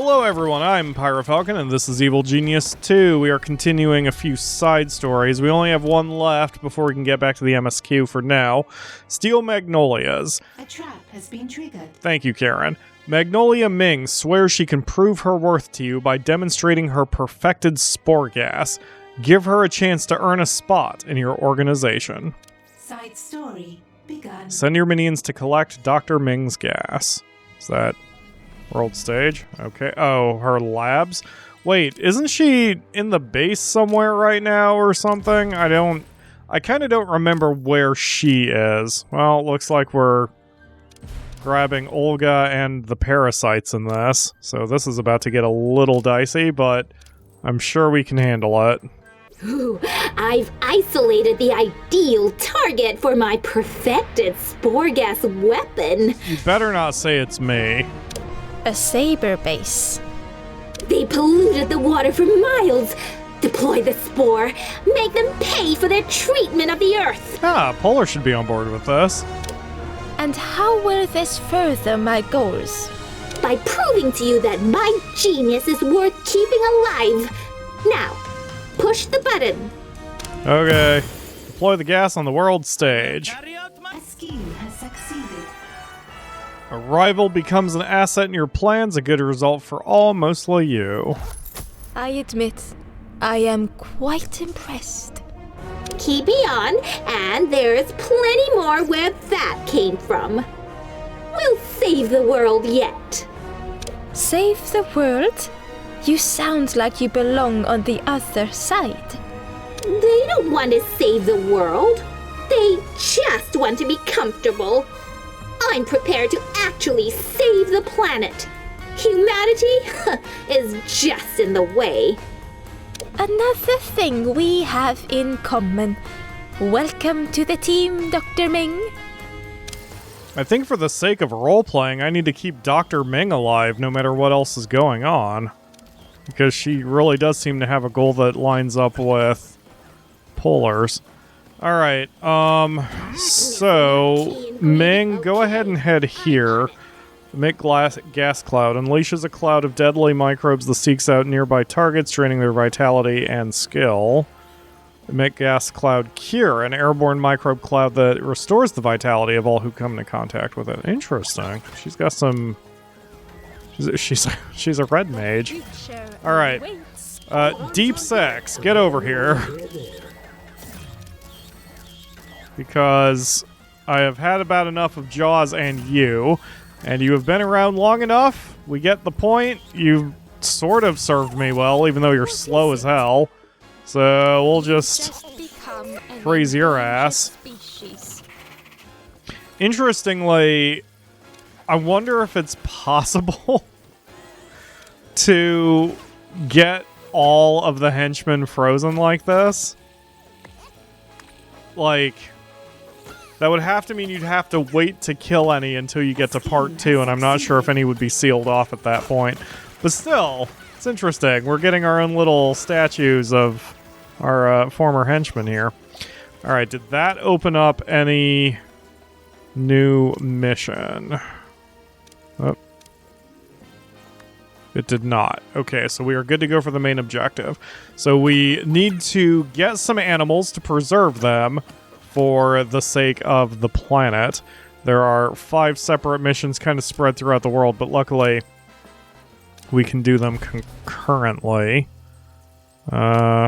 Hello everyone, I'm PyroFalkon and this is Evil Genius 2. We are continuing a few side stories. We only have one left before we can get back to the MSQ for now. Steal Magnolias. A trap has been triggered. Thank you, Karen. Magnolia Ming swears she can prove her worth to you by demonstrating her perfected spore gas. Give her a chance to earn a spot in your organization. Side story begun. Send your minions to collect Dr. Ming's gas. Is that world stage? Okay. Oh, her labs? Wait, isn't she in the base somewhere right now or something? I kind of don't remember where she is. Well, it looks like we're grabbing Olga and the parasites in this. So this is about to get a little dicey, but I'm sure we can handle it. Ooh, I've isolated the ideal target for my perfected spore gas weapon. You better not say it's me. A saber base. They polluted the water for miles. Deploy the spore. Make them pay for their treatment of the earth. Ah, Polar should be on board with this. And how will this further my goals? By proving to you that my genius is worth keeping alive. Now, push the button. Okay. Deploy the gas on the world stage. A scheme has succeeded. A rival becomes an asset in your plans, a good result for all, mostly you. I admit, I am quite impressed. Keep me on, and there's plenty more where that came from. We'll save the world yet. Save the world? You sound like you belong on the other side. They don't want to save the world. They just want to be comfortable. I'm prepared to actually save the planet. Humanity is just in the way. Another thing we have in common. Welcome to the team, Dr. Ming. I think for the sake of role-playing, I need to keep Dr. Ming alive no matter what else is going on. Because she really does seem to have a goal that lines up with Polar's. Alright, so Ming, go ahead and head here. Emit gas cloud. Unleashes a cloud of deadly microbes that seeks out nearby targets, draining their vitality and skill. Emit gas cloud cure. An airborne microbe cloud that restores the vitality of all who come into contact with it. Interesting. She's got some... She's a red mage. Alright. Deep sex. Get over here. Because I have had about enough of Jaws and you have been around long enough. We get the point. You've sort of served me well, even though you're slow as hell. So we'll just freeze your ass. Interestingly, I wonder if it's possible to get all of the henchmen frozen like this. Like... that would have to mean you'd have to wait to kill any until you get to part 2, and I'm not sure if any would be sealed off at that point. But still, it's interesting. We're getting our own little statues of our former henchmen here. Alright, did that open up any new mission? Oh. It did not. Okay, so we are good to go for the main objective. So we need to get some animals to preserve them for the sake of the planet. There are 5 separate missions kind of spread throughout the world, but luckily we can do them concurrently.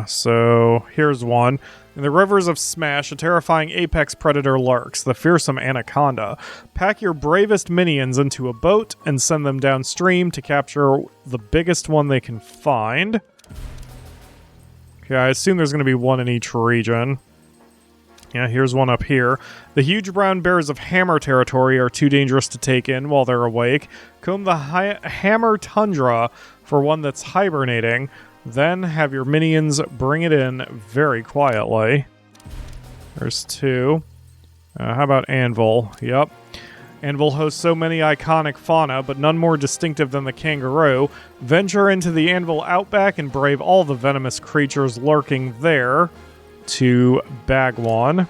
So here's one. In the rivers of Smash, a terrifying apex predator lurks, the fearsome anaconda. Pack your bravest minions into a boat and send them downstream to capture the biggest one they can find. Okay, I assume there's going to be one in each region. Yeah, here's one up here. The huge brown bears of Hammer territory are too dangerous to take in while they're awake. Comb the Hammer tundra for one that's hibernating. Then have your minions bring it in very quietly. There's 2. How about Anvil? Yep. Anvil hosts so many iconic fauna, but none more distinctive than the kangaroo. Venture into the Anvil outback and brave all the venomous creatures lurking there to bag one.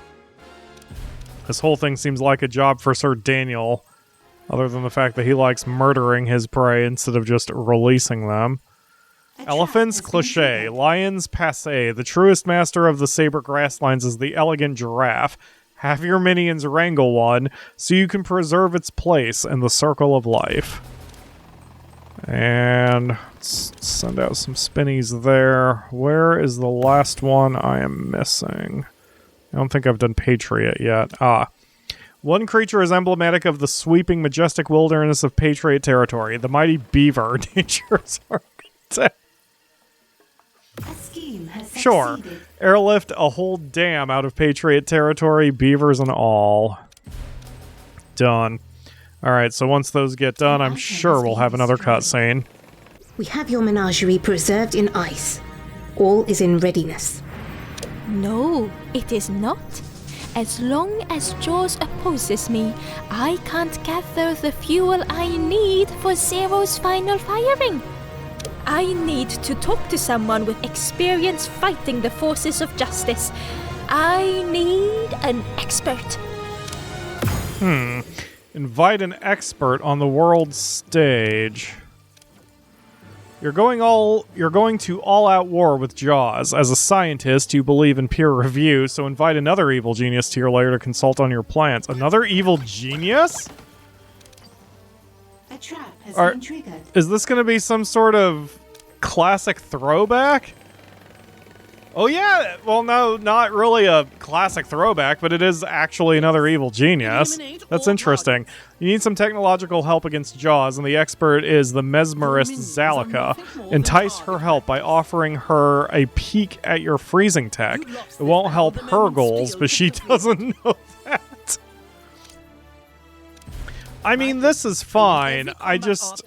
This whole thing seems like a job for Sir Daniel Other than the fact that he likes murdering his prey instead of just releasing them. Elephants, cliche. Lions, passé. The truest master of the saber grasslines is the elegant giraffe. Have your minions wrangle one, so you can preserve its place in the circle of life. And let's send out some spinnies there. Where is the last one I am missing? I don't think I've done Patriot yet. One creature is emblematic of the sweeping, majestic wilderness of Patriot territory. The mighty beaver. Nature's architect. A scheme has Sure. succeeded. Airlift a whole dam out of Patriot territory, beavers and all. Done. Alright, so once those get done, I'm sure we'll have another cutscene. We have your menagerie preserved in ice. All is in readiness. No, it is not. As long as Jaws opposes me, I can't gather the fuel I need for Zero's final firing. I need to talk to someone with experience fighting the forces of justice. I need an expert. Invite an expert on the world stage. You're going to all-out war with Jaws. As a scientist, you believe in peer review, so invite another evil genius to your lair to consult on your plans. Another evil genius? A trap has been triggered. Is this going to be some sort of classic throwback? Oh yeah, well no, not really a classic throwback, but it is actually another evil genius. That's interesting. You need some technological help against Jaws, and the expert is the mesmerist Zalika. Entice her help by offering her a peek at your freezing tech. It won't help her goals, but she doesn't know that. I mean, this is fine. I just...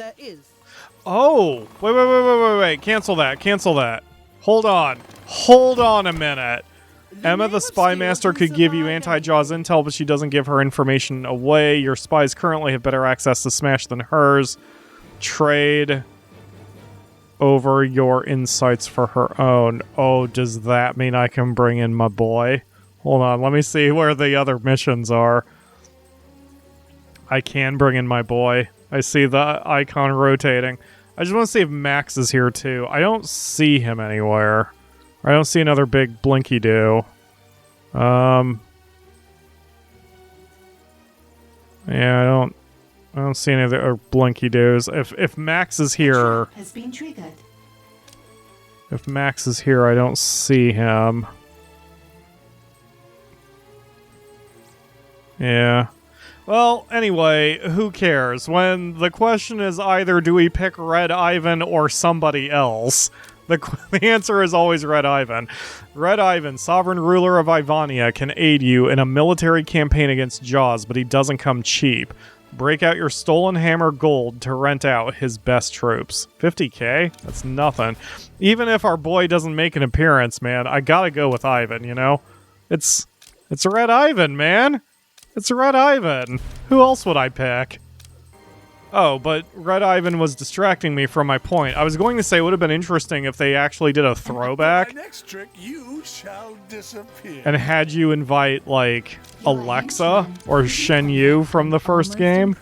Oh! Wait. Cancel that. Hold on a minute. Emma the Spy Master could give you anti-Jaws intel, but she doesn't give her information away. Your spies currently have better access to Smash than hers. Trade over your insights for her own. Oh, does that mean I can bring in my boy? Hold on, let me see where the other missions are. I can bring in my boy. I see the icon rotating. I just want to see if Max is here too. I don't see him anywhere. I don't see another big blinky-doo. Yeah, I don't see any other blinky-doos. If Max is here... Has been triggered. If Max is here, I don't see him. Yeah. Well, anyway, who cares? When the question is either do we pick Red Ivan or somebody else, the answer is always Red Ivan. Red Ivan, sovereign ruler of Ivania, can aid you in a military campaign against Jaws, but he doesn't come cheap. Break out your stolen hammer gold to rent out his best troops. 50k? That's nothing. Even if our boy doesn't make an appearance, man, I gotta go with Ivan, you know? It's Red Ivan, man! It's Red Ivan. Who else would I pick? Oh, but Red Ivan was distracting me from my point. I was going to say it would have been interesting if they actually did a throwback. My next trick, you shall disappear. And had you invite, like, Alexa or Shen Yu from the first game.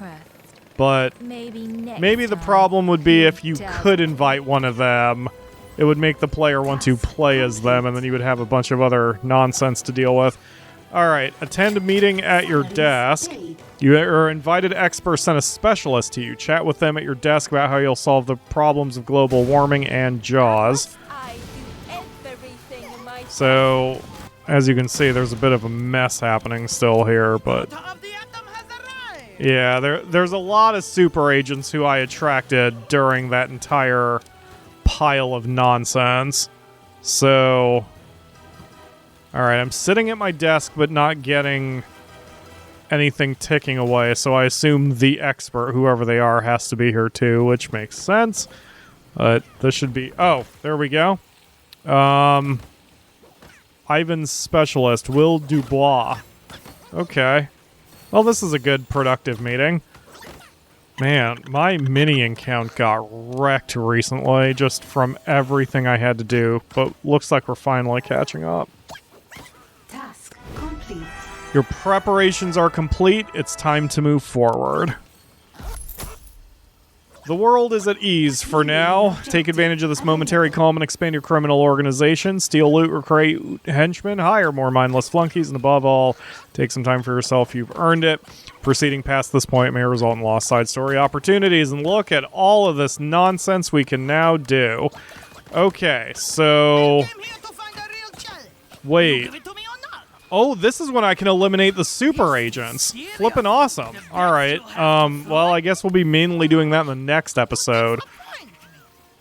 But maybe the problem would be if you could invite one of them, it would make the player want to play as them, and then you would have a bunch of other nonsense to deal with. Alright, attend a meeting at your desk. Your invited expert sent a specialist to you. Chat with them at your desk about how you'll solve the problems of global warming and Jaws. So, as you can see, there's a bit of a mess happening still here, but... Yeah, there's a lot of super agents who I attracted during that entire pile of nonsense. So... Alright, I'm sitting at my desk but not getting anything ticking away, so I assume the expert, whoever they are, has to be here too, which makes sense. But this should be... Oh, there we go. Ivan's specialist, Will Dubois. Okay. Well, this is a good, productive meeting. Man, my minion count got wrecked recently, just from everything I had to do, but looks like we're finally catching up. Task complete. Your preparations are complete. It's time to move forward. The world is at ease for now. Take advantage of this momentary calm and expand your criminal organization. Steal loot, recruit henchmen, hire more mindless flunkies, and above all, take some time for yourself. You've earned it. Proceeding past this point may result in lost side story opportunities. And look at all of this nonsense we can now do. Okay, so... Wait. Oh, this is when I can eliminate the super agents. Flippin' awesome. Alright, well, I guess we'll be mainly doing that in the next episode.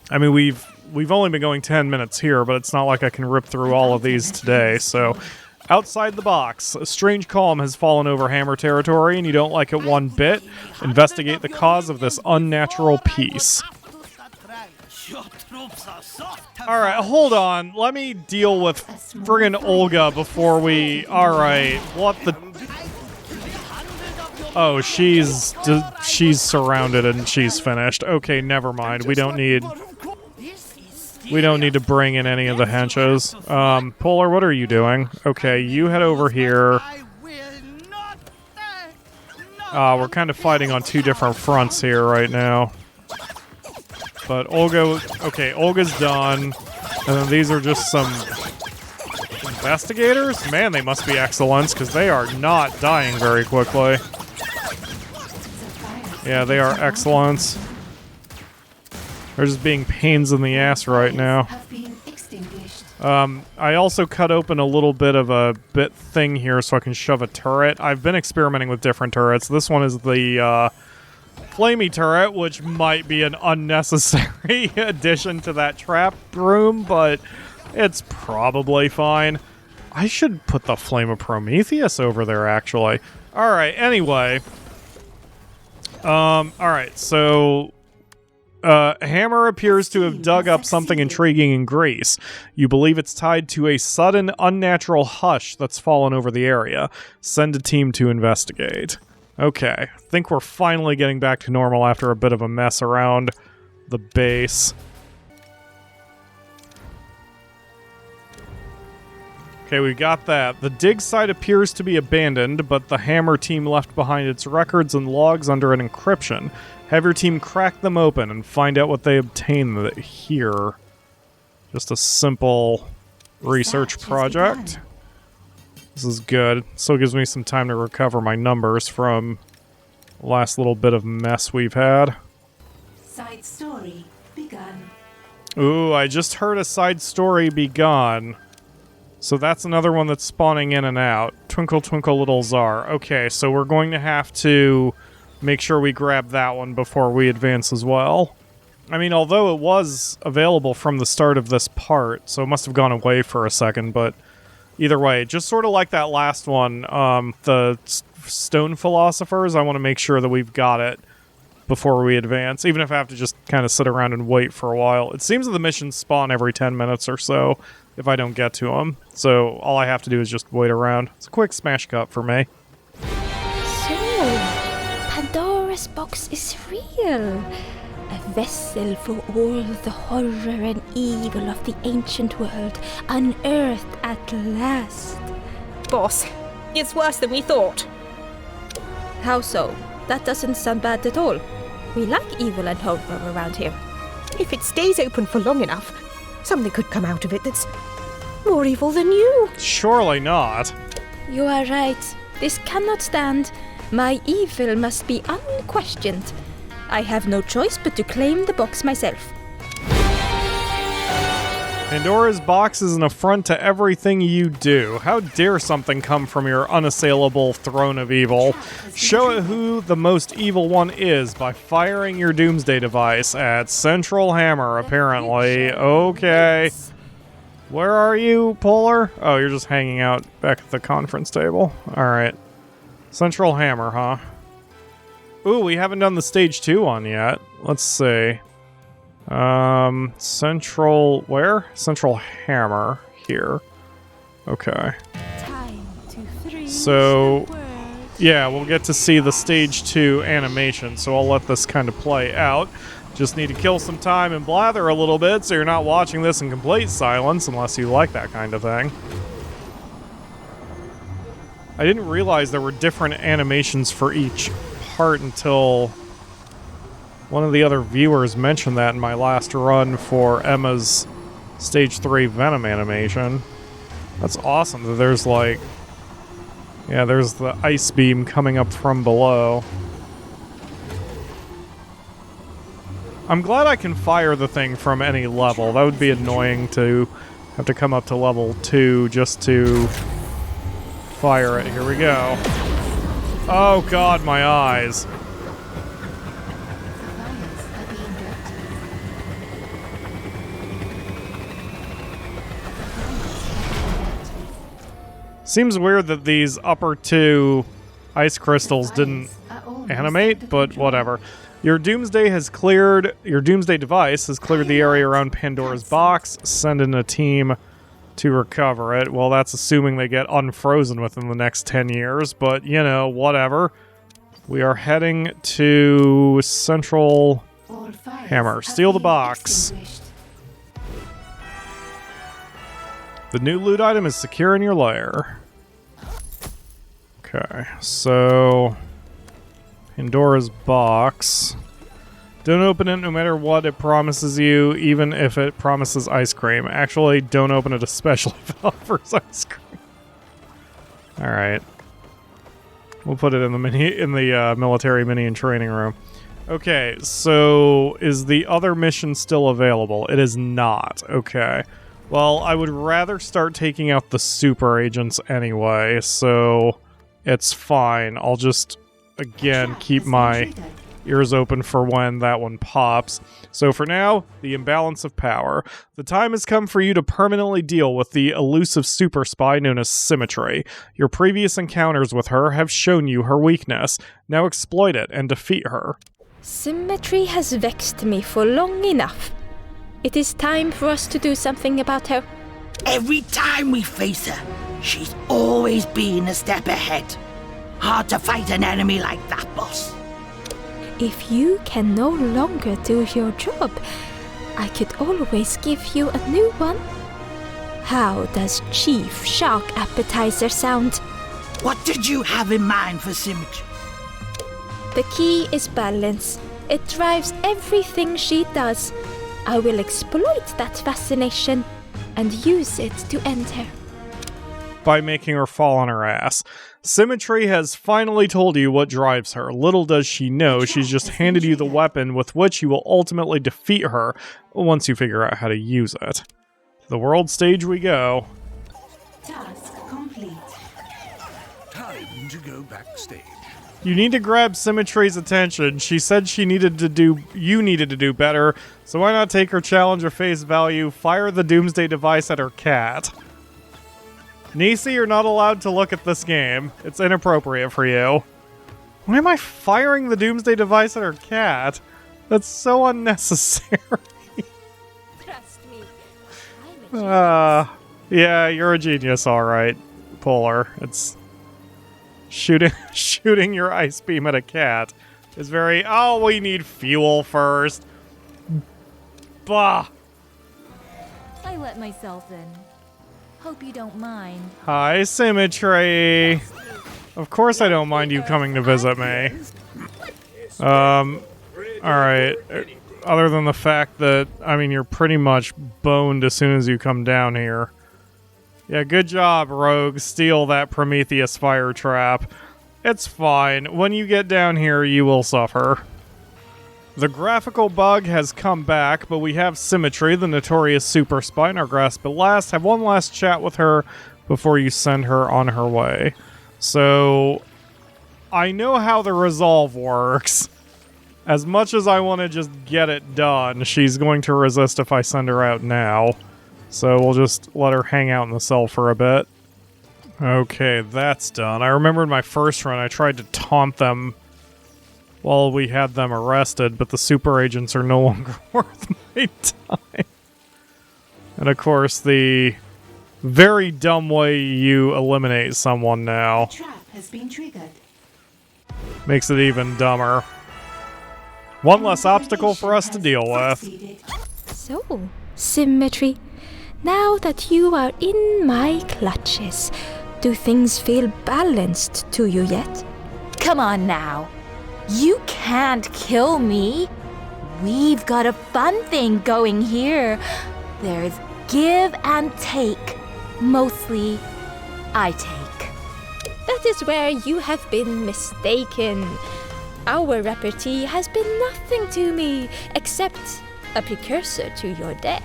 I mean, we've only been going 10 minutes here, but it's not like I can rip through all of these today, so... Outside the box, a strange calm has fallen over Hammer territory, and you don't like it one bit. Investigate the cause of this unnatural peace. Alright, hold on. Let me deal with friggin' Olga before we... Alright, what the... Oh, she's surrounded and she's finished. Okay, never mind. We don't need to bring in any of the henches. Polar, what are you doing? Okay, you head over here. We're kind of fighting on two different fronts here right now. But Olga... Okay, Olga's done. And then these are just some... investigators? Man, they must be excellents, because they are not dying very quickly. Yeah, they are excellents. They're just being pains in the ass right now. I also cut open a little bit of a bit thing here so I can shove a turret. I've been experimenting with different turrets. This one is the flamey turret, which might be an unnecessary addition to that trap room, but it's probably fine. I should put the Flame of Prometheus over there, actually. Alright, anyway. Alright, so... Hammer appears to have dug up something intriguing in Greece. You believe it's tied to a sudden, unnatural hush that's fallen over the area. Send a team to investigate. Okay, I think we're finally getting back to normal after a bit of a mess around the base. Okay, we got that. The dig site appears to be abandoned, but the Hammer team left behind its records and logs under an encryption. Have your team crack them open and find out what they obtain here. Just a simple research project. This is good. Still gives me some time to recover my numbers from the last little bit of mess we've had. Side story begun. Ooh, I just heard a side story begun. So that's another one that's spawning in and out. Twinkle Twinkle Little Tsar. Okay, so we're going to have to make sure we grab that one before we advance as well. I mean, although it was available from the start of this part, so it must have gone away for a second, but either way, just sort of like that last one, the Stone Philosophers, I want to make sure that we've got it before we advance, even if I have to just kind of sit around and wait for a while. It seems that the missions spawn every 10 minutes or so if I don't get to them, so all I have to do is just wait around. It's a quick smash cut for me. Pandora's box is real. A vessel for all the horror and evil of the ancient world, unearthed at last. Boss, it's worse than we thought. How so? That doesn't sound bad at all. We like evil and horror around here. If it stays open for long enough, something could come out of it that's more evil than you. Surely not. You are right. This cannot stand. My evil must be unquestioned. I have no choice but to claim the box myself. Pandora's box is an affront to everything you do. How dare something come from your unassailable throne of evil? Show it who the most evil one is by firing your doomsday device at Central Hammer, apparently. Okay. Where are you, Polar? Oh, you're just hanging out back at the conference table. Alright. Central Hammer, huh? Ooh, we haven't done the stage 2 one yet. Let's see. Central... where? Central Hammer. Here. Okay. So... yeah, we'll get to see the stage 2 animation, so I'll let this kind of play out. Just need to kill some time and blather a little bit so you're not watching this in complete silence unless you like that kind of thing. I didn't realize there were different animations for each part until One of the other viewers mentioned that in my last run for Emma's Stage 3 Venom animation. That's awesome that there's like... Yeah, there's the ice beam coming up from below. I'm glad I can fire the thing from any level. That would be annoying to have to come up to level 2 just to fire it. Here we go. Oh god, my eyes. Seems weird that these upper 2 ice crystals didn't animate, but whatever. Your Doomsday device has cleared the area around Pandora's box. Send in a team to recover it. Well, that's assuming they get unfrozen within the next 10 years, but, you know, whatever. We are heading to Central Hammer. Steal the box. The new loot item is secure in your lair. Okay, so... Pandora's box. Don't open it no matter what it promises you, even if it promises ice cream. Actually, don't open it especially if it offers ice cream. Alright. We'll put it in the military mini and training room. Okay, so is the other mission still available? It is not. Okay. Well, I would rather start taking out the super agents anyway, so it's fine. I'll just, again, keep my ears open for when that one pops. So for now, the Imbalance of Power. The time has come for you to permanently deal with the elusive super spy known as Symmetry. Your previous encounters with her have shown you her weakness. Now exploit it and defeat her. Symmetry has vexed me for long enough. It is time for us to do something about her. Every time we face her, she's always been a step ahead. Hard to fight an enemy like that, boss. If you can no longer do your job, I could always give you a new one. How does Chief Shark Appetizer sound? What did you have in mind for Symmetry? The key is balance. It drives everything she does. I will exploit that fascination and use it to end her. By making her fall on her ass. Symmetry has finally told you what drives her. Little does she know, she's just handed you the weapon with which you will ultimately defeat her once you figure out how to use it. To the world stage we go. Task complete. Time to go backstage. You need to grab Symmetry's attention. She said you needed to do better, so why not take her challenge at face value, fire the Doomsday device at her cat. Nisi, you're not allowed to look at this game. It's inappropriate for you. Why am I firing the Doomsday device at her cat? That's so unnecessary. Trust me. I'm a genius. Yeah, you're a genius, alright. Polar. It's... Shooting your ice beam at a cat is very... Oh, we need fuel first. Bah! I let myself in. Hope you don't mind. Hi, Symmetry. Of course I don't mind you coming to visit me. Alright. Other than the fact that, I mean, you're pretty much boned as soon as you come down here. Yeah, good job, Rogue. Steal that Prometheus fire trap. It's fine. When you get down here, you will suffer. The graphical bug has come back, but we have Symmetry, the notorious super spy, in our grasp at last. Have one last chat with her before you send her on her way. So, I know how the resolve works. As much as I want to just get it done, she's going to resist if I send her out now. So we'll just let her hang out in the cell for a bit. Okay, that's done. I remember in my first run I tried to taunt them while we had them arrested, but the super agents are no longer worth my time. And of course, the very dumb way you eliminate someone now Trap has been triggered. makes it even dumber. One less obstacle for us to deal with. So, Symmetry, now that you are in my clutches, do things feel balanced to you yet? Come on now. You can't kill me. We've got a fun thing going here. There's give and take. Mostly, I take. That is where you have been mistaken. Our repartee has been nothing to me except a precursor to your death.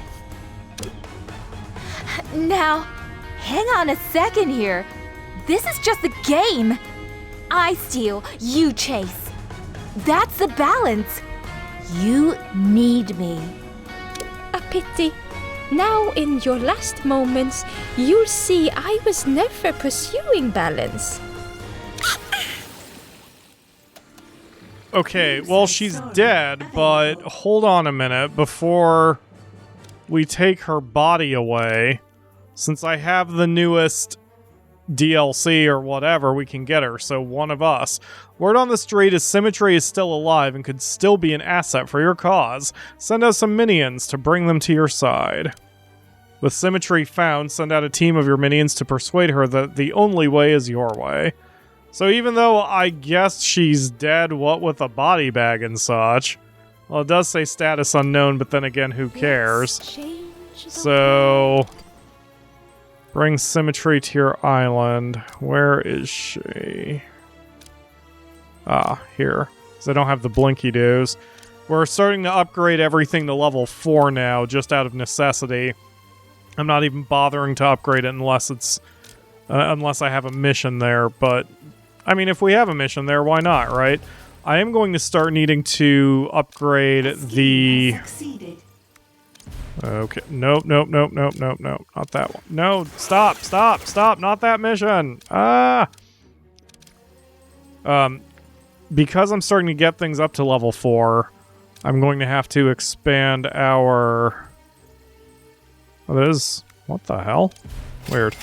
Now, hang on a second here. This is just a game. I steal, you chase. That's the balance. You need me. A pity. Now, in your last moments, you'll see I was never pursuing balance. Okay, well, she's dead, but hold on a minute before we take her body away. Since I have the newest DLC or whatever, we can get her, so one of us. Word on the street is Symmetry is still alive and could still be an asset for your cause. Send out some minions to bring them to your side. With Symmetry found, send out a team of your minions to persuade her that the only way is your way. So even though I guess she's dead, what with a body bag and such, well, it does say status unknown, but then again, who cares? So, bring Symmetry to your island. Where is she? Ah, here. So I don't have the blinky doos. We're starting to upgrade everything to level 4 now, just out of necessity. I'm not even bothering to upgrade it unless it's unless I have a mission there, but I mean, if we have a mission there, why not, right? I am going to start needing to upgrade the... Okay, nope, not that one. No, stop, not that mission! Ah! Because I'm starting to get things up to level 4, I'm going to have to expand our... Oh, that is... What the hell? Weird.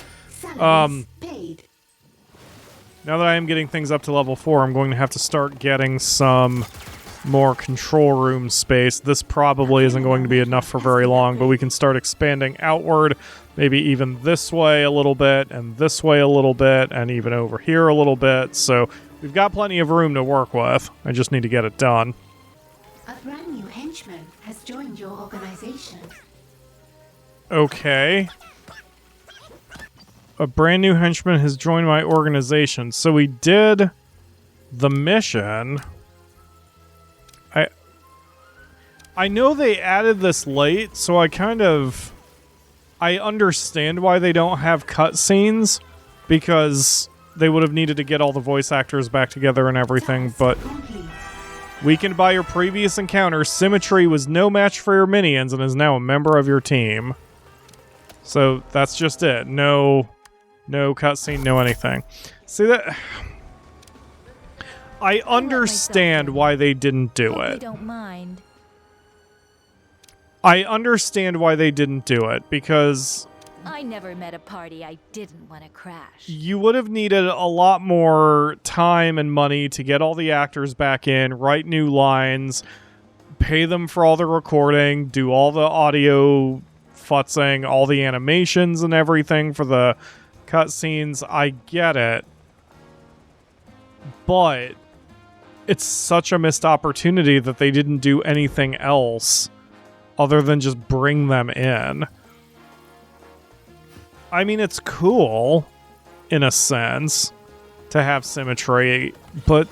Now that I am getting things up to level 4, I'm going to have to start getting some more control room space. This probably isn't going to be enough for very long, but we can start expanding outward, maybe even this way a little bit, and this way a little bit, and even over here a little bit. So we've got plenty of room to work with. I just need to get it done. A brand new henchman has joined your organization. Okay. A brand new henchman has joined my organization. So we did the mission. I know they added this late, so I understand why they don't have cutscenes, because they would have needed to get all the voice actors back together and everything, but weakened by your previous encounter, Symmetry was no match for your minions and is now a member of your team. So that's just it. No cutscene, no anything. See that? I understand why they didn't do it. Don't mind. I understand why they didn't do it, because I never met a party I didn't want to crash. you would have needed a lot more time and money to get all the actors back in, write new lines, pay them for all the recording, do all the audio futzing, all the animations and everything for the cutscenes. I get it. But it's such a missed opportunity that they didn't do anything else other than just bring them in. I mean, it's cool, in a sense, to have Symmetry, but...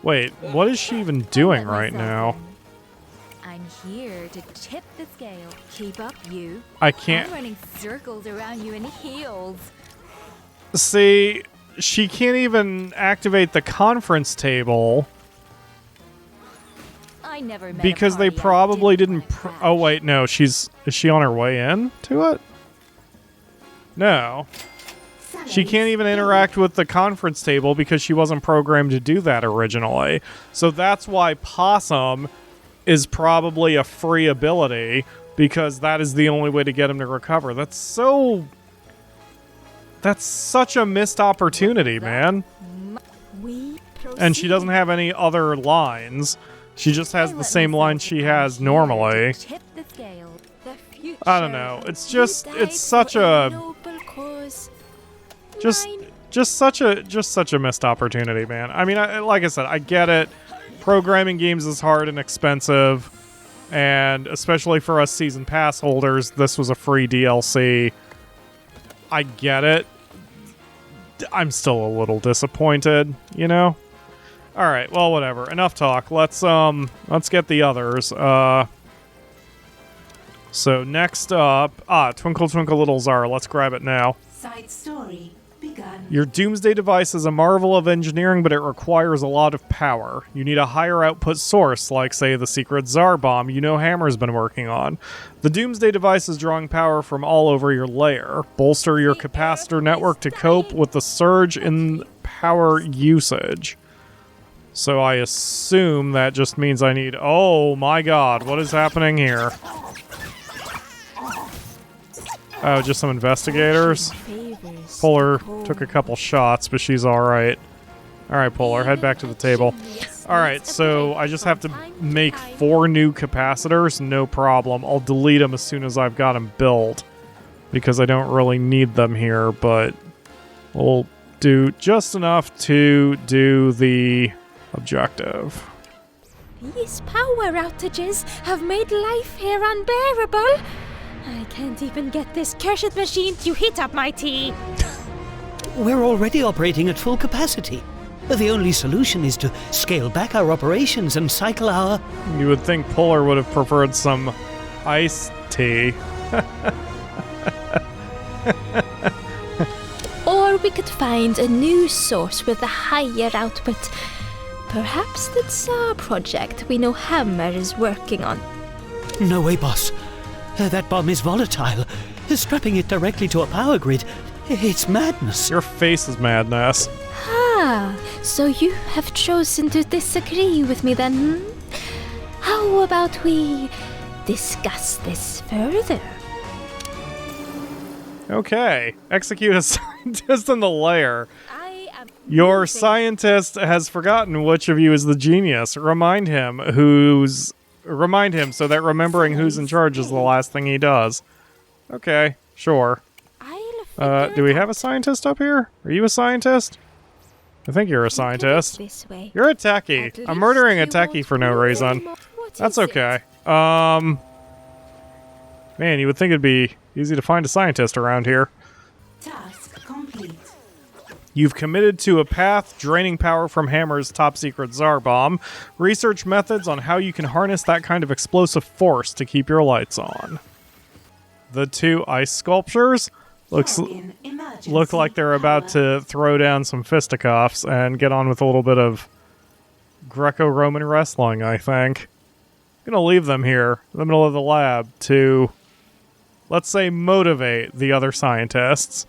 Wait, what is she even doing right now? I'm here to tip the scale. Keep up, you. I can't... I'm running circles around you in heels. See, she can't even activate the conference table I never met because they probably didn't... Oh, wait, no, is she on her way in to it? No. She can't even interact with the conference table because she wasn't programmed to do that originally. So that's why Possum is probably a free ability, because that is the only way to get him to recover. That's such a missed opportunity, man. And she doesn't have any other lines. She just has the same line she has normally. I don't know. It's just, it's such a... Just such a missed opportunity, man. I mean, like I said, I get it. programming games is hard and expensive, and especially for us season pass holders, this was a free DLC. I get it. I'm still a little disappointed, you know? Alright, well, whatever. Enough talk. Let's get the others. So next up... Twinkle Twinkle Little Tsar. Let's grab it now. Side story begun. Your Doomsday device is a marvel of engineering, but it requires a lot of power. You need a higher output source, like, say, the secret Tsar bomb you know Hammer's been working on. The Doomsday device is drawing power from all over your lair. Bolster your capacitor network to cope with the surge in power usage. So I assume that just means I need... Oh my god, what is happening here? Oh, just some investigators? Polar took a couple shots, but she's alright. Alright, Polar, head back to the table. Alright, so I just have to make 4 new capacitors, no problem. I'll delete them as soon as I've got them built, because I don't really need them here, but we'll do just enough to do the objective. These power outages have made life here unbearable. I can't even get this cursed machine to heat up my tea. We're already operating at full capacity. The only solution is to scale back our operations and cycle our... You would think Polar would have preferred some iced tea. Or we could find a new source with a higher output. Perhaps the Tsar project we know Hammer is working on. No way, boss. That bomb is volatile. Strapping it directly to a power grid, it's madness. Your face is madness. Ah, so you have chosen to disagree with me then, How about we discuss this further? Okay. Execute a scientist in the lair. Your scientist has forgotten which of you is the genius. Remind him so that remembering who's in charge is the last thing he does. Okay, sure. Do we have a scientist up here? Are you a scientist? I think you're a scientist. You're a techie. I'm murdering a techie for no reason. That's okay. Man, you would think it'd be easy to find a scientist around here. Task complete. You've committed to a path draining power from Hammer's top-secret Tsar bomb. Research methods on how you can harness that kind of explosive force to keep your lights on. The 2 ice sculptures look like they're about to throw down some fisticuffs and get on with a little bit of Greco-Roman wrestling, I think. I'm gonna leave them here in the middle of the lab to, let's say, motivate the other scientists.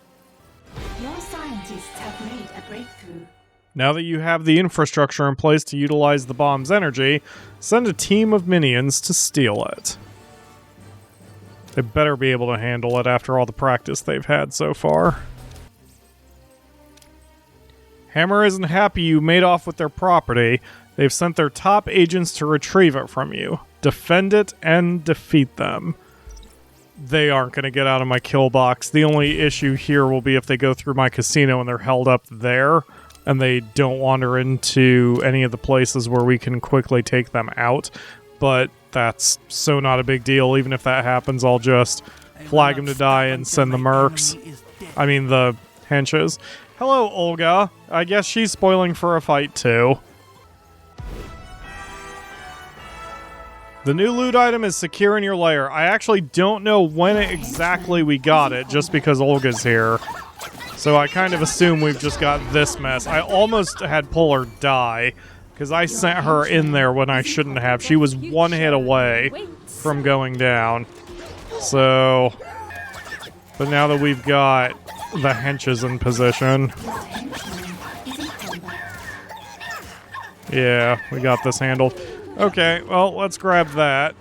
Your scientists have made a breakthrough. Now that you have the infrastructure in place to utilize the bomb's energy, send a team of minions to steal it. They better be able to handle it after all the practice they've had so far. Hammer isn't happy you made off with their property. They've sent their top agents to retrieve it from you. Defend it and defeat them. They aren't going to get out of my kill box. The only issue here will be if they go through my casino and they're held up there, and they don't wander into any of the places where we can quickly take them out. But that's so not a big deal. Even if that happens, I'll just flag them to die and send the mercs. I mean, the henches. Hello, Olga. I guess she's spoiling for a fight, too. The new loot item is secure in your lair. I actually don't know when exactly we got it, just because Olga's here. So I kind of assume we've just got this mess. I almost had Polar die, because I sent her in there when I shouldn't have. She was 1 hit away from going down. So, but now that we've got the henches in position. Yeah, we got this handled. Okay, well, let's grab that.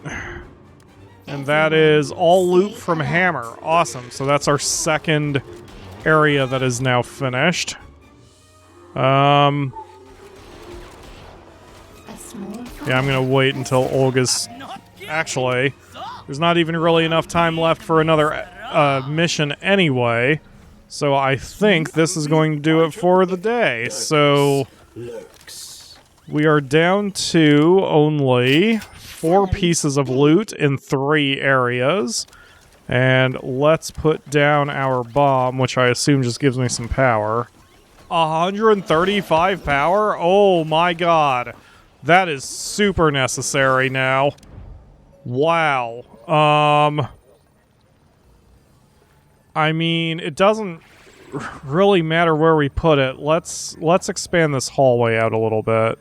And that is all loot from Hammer. Awesome. So that's our second area that is now finished. Yeah, I'm gonna wait until Olga's... Actually, there's not even really enough time left for another mission anyway. So I think this is going to do it for the day. So We are down to only 4 pieces of loot in 3 areas. And let's put down our bomb, which I assume just gives me some power. 135 power? Oh my god. That is super necessary now. Wow. I mean, it doesn't really matter where we put it. Let's expand this hallway out a little bit.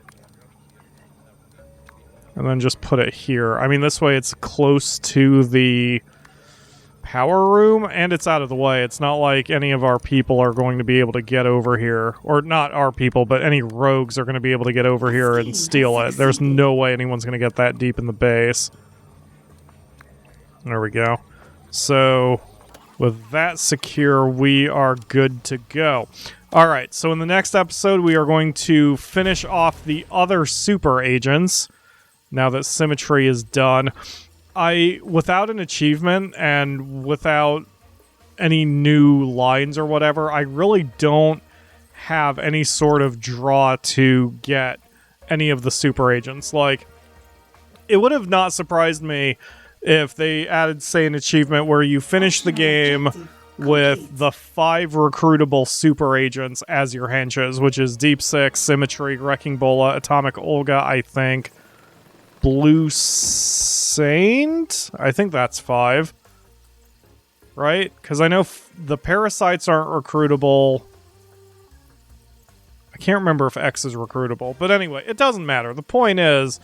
And then just put it here. I mean, this way it's close to the power room, and it's out of the way. It's not like any of our people are going to be able to get over here. Or not our people, but any rogues are going to be able to get over here and steal it. There's no way anyone's going to get that deep in the base. There we go. So, with that secure, we are good to go. Alright, so in the next episode, we are going to finish off the other super agents. Now that Symmetry is done, without an achievement and without any new lines or whatever, I really don't have any sort of draw to get any of the super agents. Like, it would have not surprised me if they added, say, an achievement where you finish the game with the 5 recruitable super agents as your henches, which is Deep Six, Symmetry, Wrecking Bola, Atomic Olga, I think. Blue Saint? I think that's 5. Right? Because I know the parasites aren't recruitable. I can't remember if X is recruitable. But anyway, it doesn't matter. The point is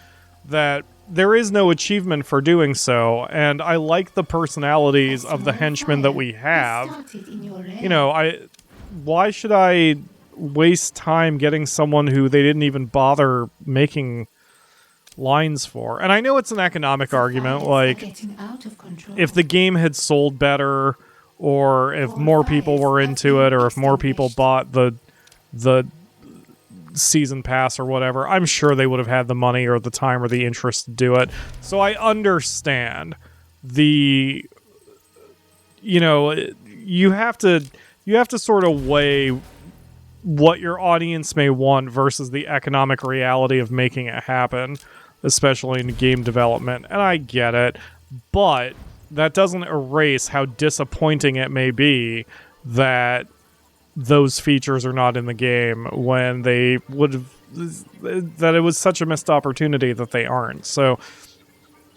that there is no achievement for doing so, and I like the personalities of the henchmen that we have. You know, why should I waste time getting someone who they didn't even bother making lines for? And I know it's an economic argument, like, if the game had sold better, or if more people were into it, or if more people bought the season pass or whatever, I'm sure they would have had the money or the time or the interest to do it. So I understand the, you know, you have to sort of weigh what your audience may want versus the economic reality of making it happen, especially in game development. And I get it, but that doesn't erase how disappointing it may be that those features are not in the game when they would have, that it was such a missed opportunity that they aren't. So,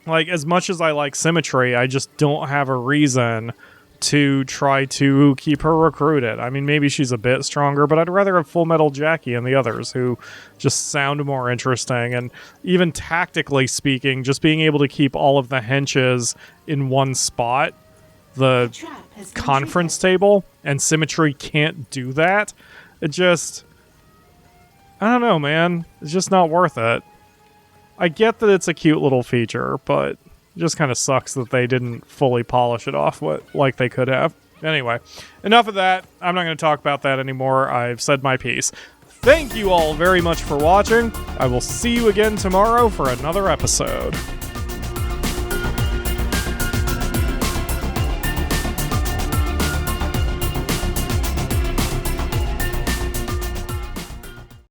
like, as much as I like Symmetry, I just don't have a reason to try to keep her recruited. I mean, maybe she's a bit stronger, but I'd rather have Full Metal Jackie and the others who just sound more interesting. And even tactically speaking, just being able to keep all of the henches in one spot, the conference table, and Symmetry can't do that. It just, I don't know, man. It's just not worth it. I get that it's a cute little feature, but it just kind of sucks that they didn't fully polish it off like they could have. Anyway, enough of that. I'm not going to talk about that anymore. I've said my piece. Thank you all very much for watching. I will see you again tomorrow for another episode.